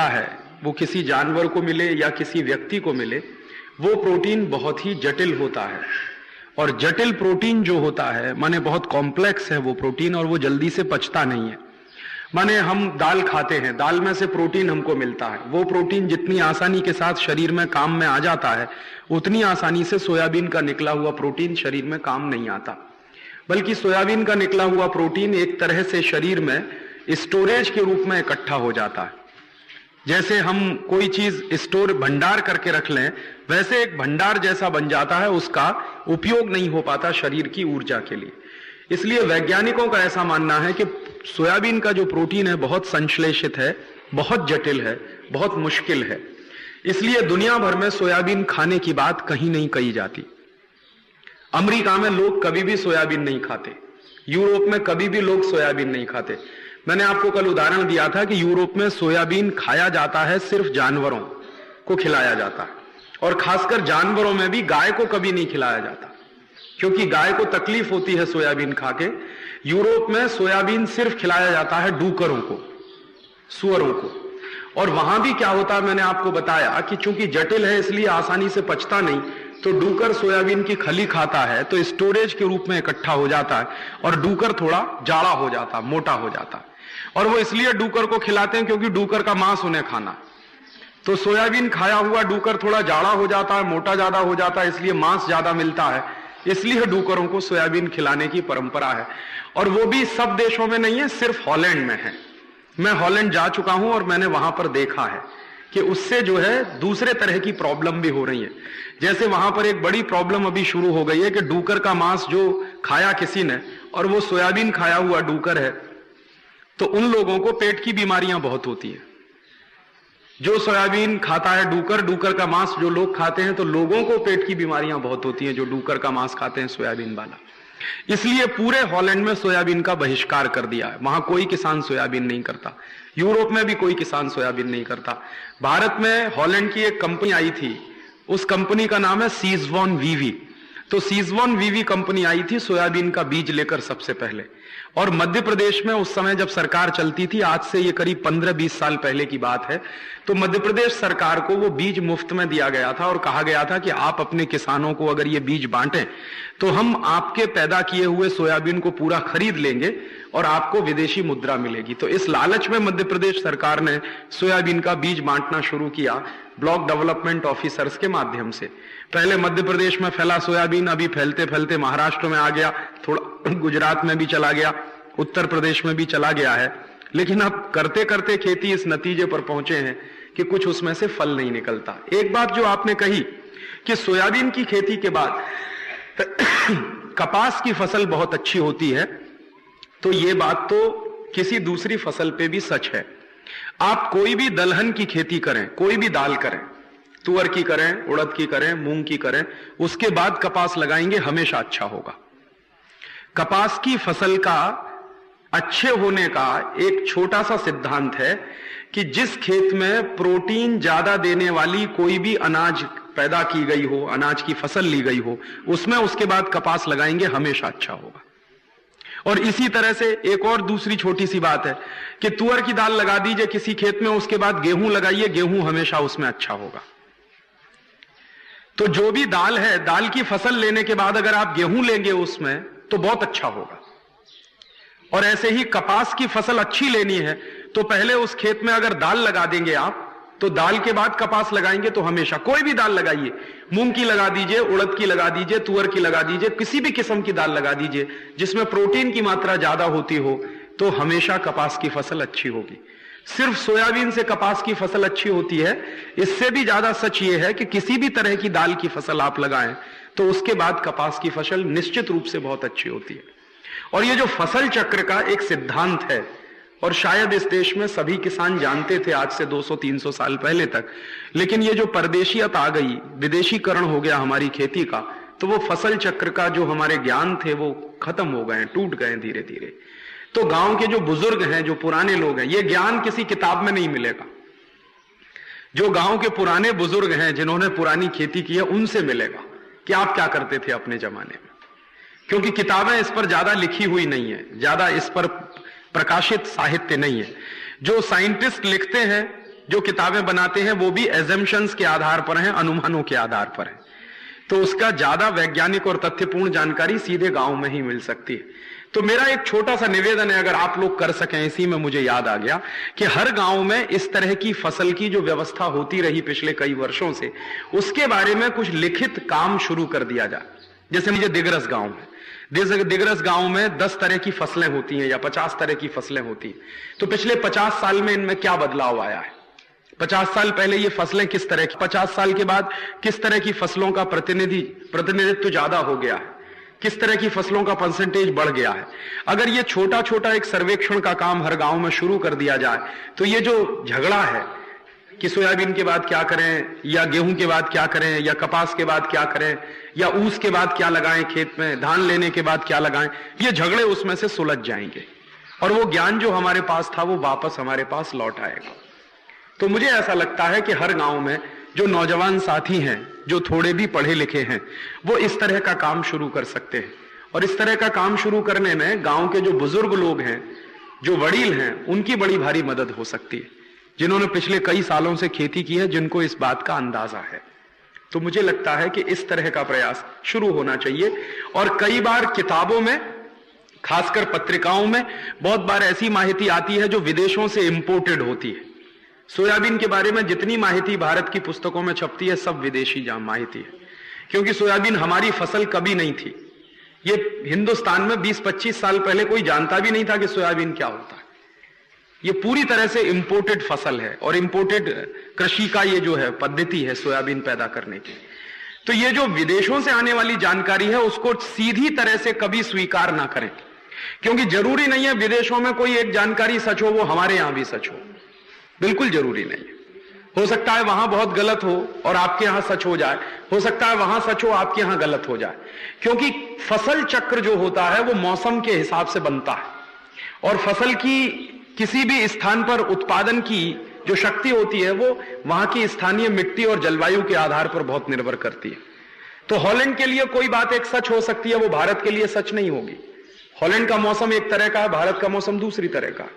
मिलता है, वो किसी जानवर को मिले या किसी व्यक्ति को मिले, वो प्रोटीन बहुत ही जटिल होता है। और जटिल प्रोटीन जो होता है माने बहुत कॉम्प्लेक्स है वो प्रोटीन, और वो जल्दी से पचता नहीं है। माने हम दाल खाते हैं, दाल में से प्रोटीन हमको मिलता है, वो प्रोटीन जितनी आसानी के साथ शरीर में काम में आ जाता है, उतनी आसानी से सोयाबीन का निकला हुआ प्रोटीन शरीर में काम नहीं आता। बल्कि सोयाबीन का निकला हुआ प्रोटीन एक तरह से शरीर में स्टोरेज के रूप में इकट्ठा हो जाता है। जैसे हम कोई चीज स्टोर भंडार करके रख लें, वैसे एक भंडार जैसा बन जाता है, उसका उपयोग नहीं हो पाता शरीर की ऊर्जा के लिए। इसलिए वैज्ञानिकों का ऐसा मानना है कि सोयाबीन का जो प्रोटीन है बहुत संश्लेषित है, बहुत जटिल है, बहुत मुश्किल है। इसलिए दुनिया भर में सोयाबीन खाने की बात कहीं नहीं कही जाती। अमेरिका में लोग कभी भी सोयाबीन नहीं खाते, यूरोप में कभी भी लोग सोयाबीन नहीं खाते। मैंने आपको कल उदाहरण दिया था कि यूरोप में सोयाबीन खाया जाता है, सिर्फ जानवरों को खिलाया जाता है, और खासकर जानवरों में भी गाय को कभी नहीं खिलाया जाता, क्योंकि गाय को तकलीफ होती है सोयाबीन खा के। यूरोप में सोयाबीन सिर्फ खिलाया जाता है डूकरों को, सुअरों को। और वहां भी क्या होता है, मैंने आपको बताया कि चूंकि जटिल है इसलिए आसानी से पचता नहीं, तो डूकर सोयाबीन की खली खाता है तो स्टोरेज के रूप में इकट्ठा हो जाता है, और डूकर थोड़ा जाड़ा हो जाता, मोटा हो जाता। और वो इसलिए डूकर को खिलाते हैं क्योंकि डूकर का मांस उन्हें खाना। तो सोयाबीन खाया हुआ डूकर थोड़ा जाड़ा हो जाता है, मोटा ज्यादा हो जाता है, इसलिए मांस ज्यादा मिलता है, इसलिए डूकरों को सोयाबीन खिलाने की परंपरा है। और वो भी सब देशों में नहीं है, सिर्फ हॉलैंड में है। मैं हॉलैंड जा चुका हूं और मैंने वहां पर देखा है कि उससे जो है दूसरे तरह की प्रॉब्लम भी हो रही है। जैसे वहां पर एक बड़ी प्रॉब्लम अभी शुरू हो गई है कि डूकर का मांस जो खाया किसी ने और वो सोयाबीन खाया हुआ डूकर है, तो उन लोगों को पेट की बीमारियां बहुत होती है। जो सोयाबीन खाता है डूकर, डूकर का मांस जो लोग खाते हैं, तो लोगों को पेट की बीमारियां बहुत होती हैं जो डूकर का मांस खाते हैं सोयाबीन वाला। इसलिए पूरे हॉलैंड में सोयाबीन का बहिष्कार कर दिया है। वहां कोई किसान सोयाबीन नहीं करता, यूरोप में भी कोई किसान सोयाबीन नहीं करता। भारत में हॉलैंड की एक कंपनी आई थी, उस कंपनी का नाम है सीजवान वीवी। तो सीजवान वीवी कंपनी आई थी सोयाबीन का बीज लेकर सबसे पहले, और मध्य प्रदेश में उस समय जब सरकार चलती थी, आज से ये करीब 15-20 साल पहले की बात है, तो मध्य प्रदेश सरकार को वो बीज मुफ्त में दिया गया था और कहा गया था कि आप अपने किसानों को अगर ये बीज बांटें तो हम आपके पैदा किए हुए सोयाबीन को पूरा खरीद लेंगे और आपको विदेशी मुद्रा मिलेगी। तो इस लालच में मध्य प्रदेश सरकार ने सोयाबीन का बीज बांटना शुरू किया ब्लॉक डेवलपमेंट ऑफिसर्स के माध्यम से। पहले मध्य प्रदेश में फैला सोयाबीन, अभी फैलते फैलते महाराष्ट्र में आ गया, थोड़ा गुजरात में भी चला गया, उत्तर प्रदेश में भी चला गया है। लेकिन अब करते करते खेती इस नतीजे पर पहुंचे हैं कि कुछ उसमें से फल नहीं निकलता। एक बात जो आपने कही कि सोयाबीन की खेती के बाद कपास की फसल बहुत अच्छी होती है, तो ये बात तो किसी दूसरी फसल पे भी सच है। आप कोई भी दलहन की खेती करें, कोई भी दाल करें, तुअर की करें, उड़द की करें, मूंग की करें, उसके बाद कपास लगाएंगे, हमेशा अच्छा होगा। कपास की फसल का अच्छे होने का एक छोटा सा सिद्धांत है कि जिस खेत में प्रोटीन ज्यादा देने वाली कोई भी अनाज पैदा की गई हो, अनाज की फसल ली गई हो, उसमें उसके बाद कपास लगाएंगे, हमेशा अच्छा होगा। और इसी तरह से एक और दूसरी छोटी सी बात है कि तुअर की दाल लगा दीजिए किसी खेत में, उसके बाद गेहूं लगाइए, गेहूं हमेशा उसमें अच्छा होगा। तो जो भी दाल है, दाल की फसल लेने के बाद अगर आप गेहूं लेंगे उसमें तो बहुत अच्छा होगा। और ऐसे ही कपास की फसल अच्छी लेनी है तो पहले उस खेत में अगर दाल लगा देंगे आप, तो दाल के बाद कपास लगाएंगे तो हमेशा, कोई भी दाल लगाइए, मूंग की लगा दीजिए, उड़द की लगा दीजिए, तुअर की लगा दीजिए, किसी भी किस्म की दाल लगा दीजिए जिसमें प्रोटीन की मात्रा ज्यादा होती हो, तो हमेशा कपास की फसल अच्छी होगी। सिर्फ सोयाबीन से कपास की फसल अच्छी होती है, इससे भी ज्यादा सच ये है कि किसी भी तरह की दाल की फसल आप लगाएं तो उसके बाद कपास की फसल निश्चित रूप से बहुत अच्छी होती है। और ये जो फसल चक्र का एक सिद्धांत है, और शायद इस देश में सभी किसान जानते थे आज से 200-300 साल पहले तक, लेकिन ये जो परदेशियत आ गई, विदेशीकरण हो गया हमारी खेती का, तो वो फसल चक्र का जो हमारे ज्ञान थे वो खत्म हो गए, टूट गए धीरे धीरे। तो गांव के जो बुजुर्ग हैं, जो पुराने लोग हैं, ये ज्ञान किसी किताब में नहीं मिलेगा। जो गांव के पुराने बुजुर्ग हैं जिन्होंने पुरानी खेती की है, उनसे मिलेगा कि आप क्या करते थे अपने जमाने में, क्योंकि किताबें इस पर ज्यादा लिखी हुई नहीं है, ज्यादा इस पर प्रकाशित साहित्य नहीं है। जो साइंटिस्ट लिखते हैं जो किताबें बनाते हैं वो भी एजम्पशंस के आधार पर हैं, अनुमानों के आधार पर है। तो उसका ज्यादा वैज्ञानिक और तथ्यपूर्ण जानकारी सीधे गांव में ही मिल सकती है। तो मेरा एक छोटा सा निवेदन है, अगर आप लोग कर सकें, इसी में मुझे याद आ गया कि हर गांव में इस तरह की फसल की जो व्यवस्था होती रही पिछले कई वर्षों से, उसके बारे में कुछ लिखित काम शुरू कर दिया जाए। जैसे मुझे दिगरस गांव में 10 तरह की फसलें होती हैं या 50 तरह की फसलें होती हैं। तो पिछले 50 साल में इनमें क्या बदलाव आया है? 50 साल पहले ये फसलें किस तरह की, 50 साल के बाद किस तरह की फसलों का प्रतिनिधित्व ज्यादा हो गया है, किस तरह की फसलों का परसेंटेज बढ़ गया है। अगर ये छोटा छोटा एक सर्वेक्षण का काम हर गांव में शुरू कर दिया जाए तो ये जो झगड़ा है कि सोयाबीन के बाद क्या करें, या गेहूं के बाद क्या करें, या कपास के बाद क्या करें, या ऊस के बाद क्या लगाएं खेत में, धान लेने के बाद क्या लगाएं, ये झगड़े उसमें से सुलझ जाएंगे और वो ज्ञान जो हमारे पास था वो वापस हमारे पास लौट आएगा। तो मुझे ऐसा लगता है कि हर गांव में जो नौजवान साथी हैं, जो थोड़े भी पढ़े लिखे हैं, वो इस तरह का काम शुरू कर सकते हैं। और इस तरह का काम शुरू करने में गांव के जो बुजुर्ग लोग हैं, जो वडील हैं, उनकी बड़ी भारी मदद हो सकती है, जिन्होंने पिछले कई सालों से खेती की है, जिनको इस बात का अंदाजा है। तो मुझे लगता है कि इस तरह का प्रयास शुरू होना चाहिए। और कई बार किताबों में, खासकर पत्रिकाओं में, बहुत बार ऐसी माहिती आती है जो विदेशों से इंपोर्टेड होती है। सोयाबीन के बारे में जितनी माहिती भारत की पुस्तकों में छपती है, सब विदेशी माहिती है, क्योंकि सोयाबीन हमारी फसल कभी नहीं थी। ये हिंदुस्तान में 20-25 साल पहले कोई जानता भी नहीं था कि सोयाबीन क्या होता है। ये पूरी तरह से इंपोर्टेड फसल है और इंपोर्टेड कृषि का ये जो है पद्धति है सोयाबीन पैदा करने की। तो ये जो विदेशों से आने वाली जानकारी है उसको सीधी तरह से कभी स्वीकार ना करें, क्योंकि जरूरी नहीं है विदेशों में कोई एक जानकारी सच हो वो हमारे यहां भी सच हो, बिल्कुल जरूरी नहीं है। हो सकता है वहां बहुत गलत हो और आपके यहां सच हो जाए, हो सकता है वहां सच हो आपके यहां गलत हो जाए, क्योंकि फसल चक्र जो होता है वो मौसम के हिसाब से बनता है और फसल की किसी भी स्थान पर उत्पादन की जो शक्ति होती है वो वहां की स्थानीय मिट्टी और जलवायु के आधार पर बहुत निर्भर करती है। तो हॉलैंड के लिए कोई बात एक सच हो सकती है, वो भारत के लिए सच नहीं होगी। हॉलैंड का मौसम एक तरह का है, भारत का मौसम दूसरी तरह का।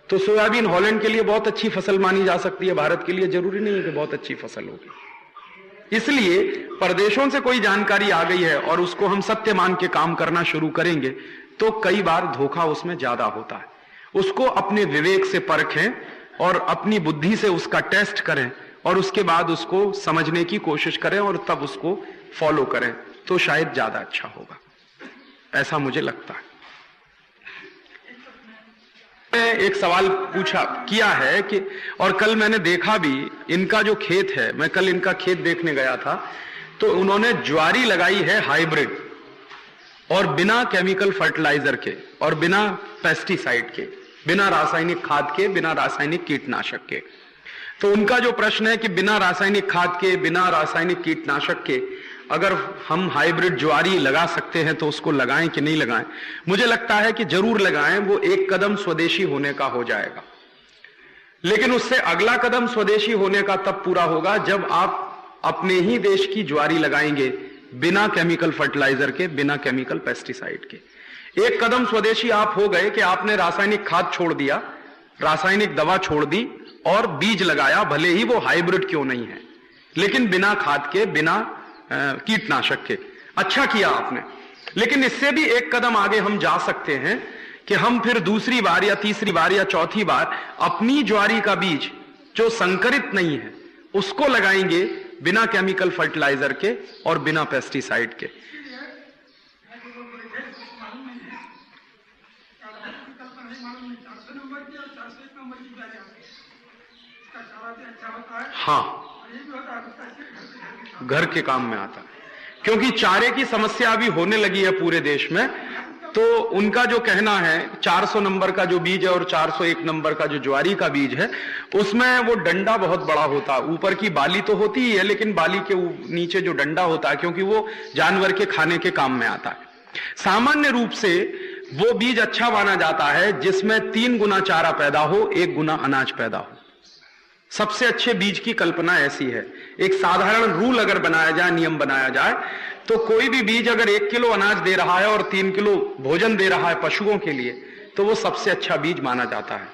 तो सोयाबीन हॉलैंड के लिए बहुत अच्छी फसल मानी जा सकती है, भारत के लिए जरूरी नहीं है कि बहुत अच्छी फसल होगी। इसलिए परदेशों से कोई जानकारी आ गई है और उसको हम सत्य मान के काम करना शुरू करेंगे तो कई बार धोखा उसमें ज्यादा होता है। उसको अपने विवेक से परखें और अपनी बुद्धि से उसका टेस्ट करें और उसके बाद उसको समझने की कोशिश करें और तब उसको फॉलो करें, तो शायद ज्यादा अच्छा होगा, ऐसा मुझे लगता है। एक सवाल किया है कि, और कल मैंने देखा भी, इनका जो खेत है, मैं कल इनका खेत देखने गया था, तो उन्होंने ज्वारी लगाई है हाइब्रिड और बिना केमिकल फर्टिलाइजर के और बिना पेस्टिसाइड के, बिना रासायनिक खाद के, बिना रासायनिक कीटनाशक के। तो उनका जो प्रश्न है कि बिना रासायनिक खाद के, बिना रासायनिक कीटनाशक के अगर हम हाइब्रिड ज्वारी लगा सकते हैं तो उसको लगाएं कि नहीं लगाएं। मुझे लगता है कि जरूर लगाएं, वो एक कदम स्वदेशी होने का हो जाएगा। लेकिन उससे अगला कदम स्वदेशी होने का तब पूरा होगा जब आप अपने ही देश की ज्वारी लगाएंगे, बिना केमिकल फर्टिलाइजर के, बिना केमिकल पेस्टिसाइड के। एक कदम स्वदेशी आप हो गए कि आपने रासायनिक खाद छोड़ दिया, रासायनिक दवा छोड़ दी और बीज लगाया, भले ही वो हाइब्रिड क्यों नहीं है, लेकिन बिना खाद के, बिना कीटनाशक के। अच्छा किया आपने। लेकिन इससे भी एक कदम आगे हम जा सकते हैं कि हम फिर दूसरी बार या तीसरी बार या चौथी बार अपनी ज्वारी का बीज जो संकरित नहीं है उसको लगाएंगे बिना केमिकल फर्टिलाइजर के और बिना पेस्टिसाइड के। हाँ, घर के काम में आता है, क्योंकि चारे की समस्या अभी होने लगी है पूरे देश में। तो उनका जो कहना है 400 नंबर का जो बीज है और 401 नंबर का जो ज्वारी का बीज है, उसमें वो डंडा बहुत बड़ा होता है, ऊपर की बाली तो होती ही है लेकिन बाली के नीचे जो डंडा होता है, क्योंकि वो जानवर के खाने के काम में आता है। सामान्य रूप से वो बीज अच्छा माना जाता है जिसमें 3 गुना चारा पैदा हो, 1 गुना अनाज पैदा हो। सबसे अच्छे बीज की कल्पना ऐसी है। एक साधारण रूल अगर बनाया जाए, नियम बनाया जाए, तो कोई भी बीज अगर 1 किलो अनाज दे रहा है और 3 किलो भोजन दे रहा है पशुओं के लिए, तो वो सबसे अच्छा बीज माना जाता है।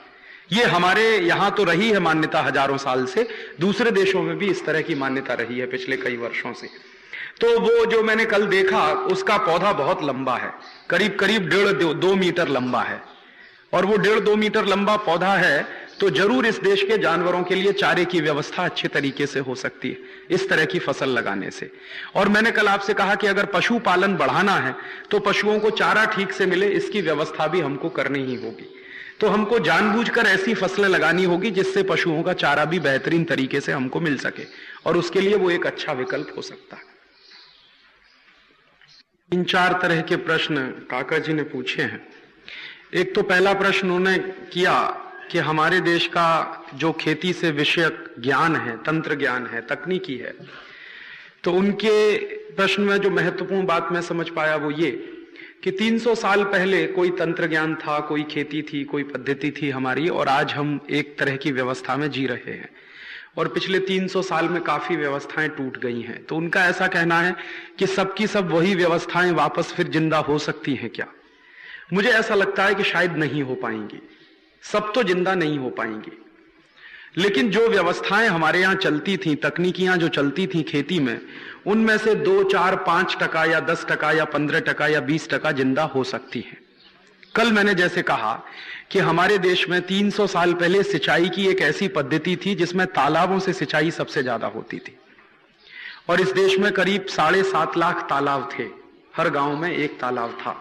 ये हमारे यहां तो रही है मान्यता हजारों साल से, दूसरे देशों में भी इस तरह की मान्यता रही है पिछले कई वर्षों से। तो वो जो मैंने कल देखा, उसका पौधा बहुत लंबा है, करीब करीब 1.5-2 मीटर लंबा है, और वो 1.5-2 मीटर लंबा पौधा है, तो जरूर इस देश के जानवरों के लिए चारे की व्यवस्था अच्छे तरीके से हो सकती है इस तरह की फसल लगाने से। और मैंने कल आपसे कहा कि अगर पशुपालन बढ़ाना है तो पशुओं को चारा ठीक से मिले, इसकी व्यवस्था भी हमको करनी ही होगी। तो हमको जानबूझकर ऐसी फसलें लगानी होगी जिससे पशुओं का चारा भी बेहतरीन तरीके से हमको मिल सके, और उसके लिए वो एक अच्छा विकल्प हो सकता है। 3-4 तरह के प्रश्न काका जी ने पूछे हैं। एक तो पहला प्रश्न उन्होंने किया कि हमारे देश का जो खेती से विषयक ज्ञान है, तंत्र ज्ञान है, तकनीकी है, तो उनके प्रश्न में जो महत्वपूर्ण बात मैं समझ पाया वो ये कि 300 साल पहले कोई तंत्र ज्ञान था, कोई खेती थी, कोई पद्धति थी हमारी, और आज हम एक तरह की व्यवस्था में जी रहे हैं, और पिछले 300 साल में काफी व्यवस्थाएं टूट गई हैं। तो उनका ऐसा कहना है कि सबकी सब वही व्यवस्थाएं वापस फिर जिंदा हो सकती हैं क्या? मुझे ऐसा लगता है कि शायद नहीं हो पाएंगी, सब तो जिंदा नहीं हो पाएंगी, लेकिन जो व्यवस्थाएं हमारे यहां चलती थी, तकनीकियां जो चलती थी खेती में, उनमें से 2, 4, 5% या 10% या 15% या 20% जिंदा हो सकती हैं। कल मैंने जैसे कहा कि हमारे देश में 300 साल पहले सिंचाई की एक ऐसी पद्धति थी जिसमें तालाबों से सिंचाई सबसे ज्यादा होती थी, और इस देश में करीब 7.5 लाख तालाब थे, हर गांव में एक तालाब था।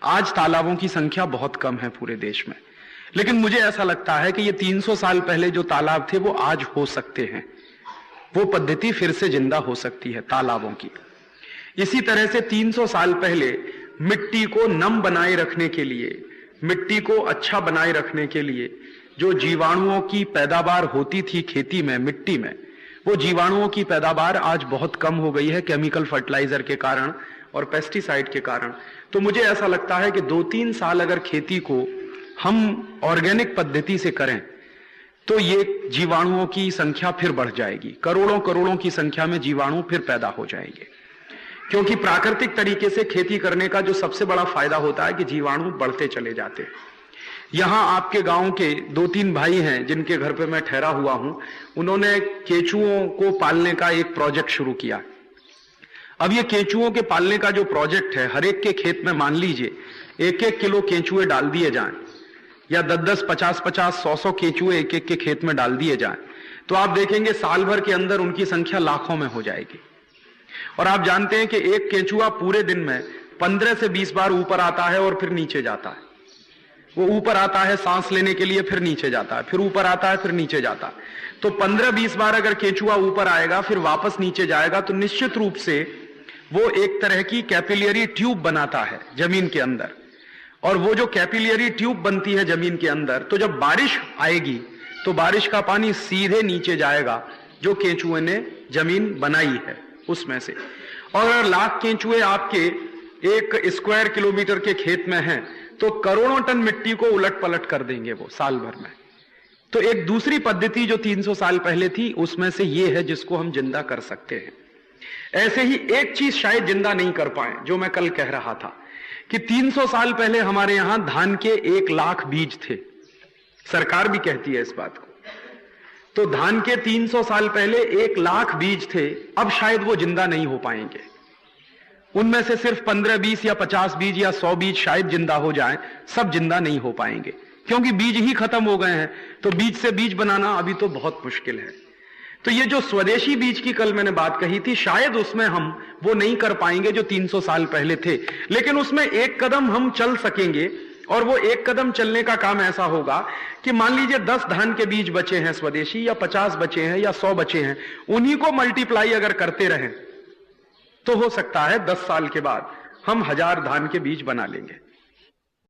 आज तालाबों की संख्या बहुत कम है पूरे देश में, लेकिन मुझे ऐसा लगता है कि ये 300 साल पहले जो तालाब थे वो आज हो सकते हैं, वो पद्धति फिर से जिंदा हो सकती है तालाबों की। इसी तरह से 300 साल पहले मिट्टी को नम बनाए रखने के लिए, मिट्टी को अच्छा बनाए रखने के लिए जो जीवाणुओं की पैदावार होती थी खेती में, मिट्टी में, वो जीवाणुओं की पैदावार आज बहुत कम हो गई है केमिकल फर्टिलाइजर के कारण और पेस्टिसाइड के कारण। तो मुझे ऐसा लगता है कि 2-3 साल अगर खेती को हम ऑर्गेनिक पद्धति से करें तो ये जीवाणुओं की संख्या फिर बढ़ जाएगी, करोड़ों करोड़ों की संख्या में जीवाणु फिर पैदा हो जाएंगे। क्योंकि प्राकृतिक तरीके से खेती करने का जो सबसे बड़ा फायदा होता है कि जीवाणु बढ़ते चले जाते हैं। यहां आपके गांव के 2-3 भाई हैं जिनके घर पे मैं ठहरा हुआ हूं, उन्होंने केंचुओं को पालने का एक प्रोजेक्ट शुरू किया। अब ये केंचुओं के पालने का जो प्रोजेक्ट है, हर एक के खेत में मान लीजिए 1-1 किलो केंचुए डाल दिए जाएं, या 10-10, 50-50, 100-100 केंचुए एक एक के खेत में डाल दिए जाएं, तो आप देखेंगे साल भर के अंदर उनकी संख्या लाखों में हो जाएगी। और आप जानते हैं कि एक केंचुआ पूरे दिन में 15 से 20 बार ऊपर आता है और फिर नीचे जाता है। वो ऊपर आता है सांस लेने के लिए, फिर नीचे जाता है, फिर ऊपर आता है, फिर नीचे जाता है। तो 15-20 बार अगर केंचुआ ऊपर आएगा फिर वापस नीचे जाएगा, तो निश्चित रूप से वो एक तरह की कैपिलरी ट्यूब बनाता है जमीन के अंदर। और वो जो कैपिलरी ट्यूब बनती है जमीन के अंदर, तो जब बारिश आएगी तो बारिश का पानी सीधे नीचे जाएगा जो केंचुए ने जमीन बनाई है उसमें से। और अगर लाख केंचुए आपके 1 स्क्वायर किलोमीटर के खेत में हैं तो करोड़ों टन मिट्टी को उलट पलट कर देंगे वो साल भर में। तो एक दूसरी पद्धति जो 300 साल पहले थी उसमें से ये है जिसको हम जिंदा कर सकते हैं। ऐसे ही एक चीज शायद जिंदा नहीं कर पाए जो मैं कल कह रहा था कि 300 साल पहले हमारे यहां धान के 1 लाख बीज थे, सरकार भी कहती है इस बात को। तो धान के 300 साल पहले 1 लाख बीज थे, अब शायद वो जिंदा नहीं हो पाएंगे। उनमें से सिर्फ 15, 20 या 50 बीज या 100 बीज शायद जिंदा हो जाएं, सब जिंदा नहीं हो पाएंगे क्योंकि बीज ही खत्म हो गए हैं। तो बीज से बीज बनाना अभी तो बहुत मुश्किल है। तो ये जो स्वदेशी बीज की कल मैंने बात कही थी, शायद उसमें हम वो नहीं कर पाएंगे जो 300 साल पहले थे, लेकिन उसमें एक कदम हम चल सकेंगे। और वो एक कदम चलने का काम ऐसा होगा कि मान लीजिए 10 धान के बीज बचे हैं स्वदेशी, या 50 बचे हैं, या 100 बचे हैं, उन्हीं को मल्टीप्लाई अगर करते रहें तो हो सकता है 10 साल के बाद हम 1000 धान के बीज बना लेंगे।